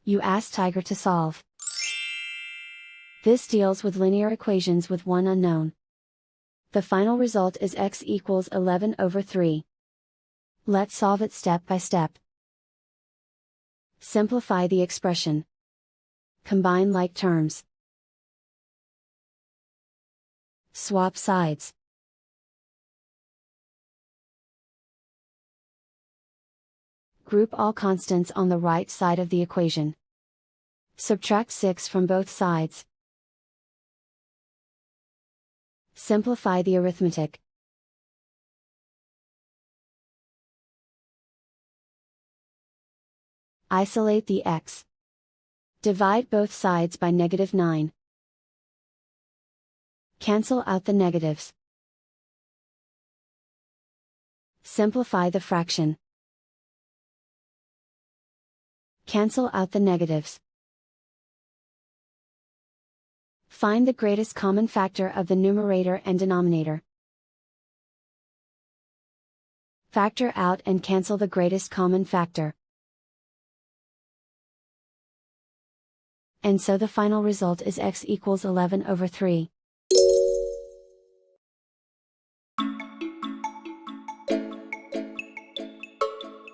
You ask Tiger to solve. This deals with linear equations with one unknown. The final result is x equals 11 over 3. Let's solve it step by step. Simplify the expression. Combine like terms. Swap sides. Group all constants on the right side of the equation. Subtract 6 from both sides. Simplify the arithmetic. Isolate the x. Divide both sides by -9. Cancel out the negatives. Simplify the fraction. Cancel out the negatives. Find the greatest common factor of the numerator and denominator. Factor out and cancel the greatest common factor. And so the final result is x equals 11 over 3.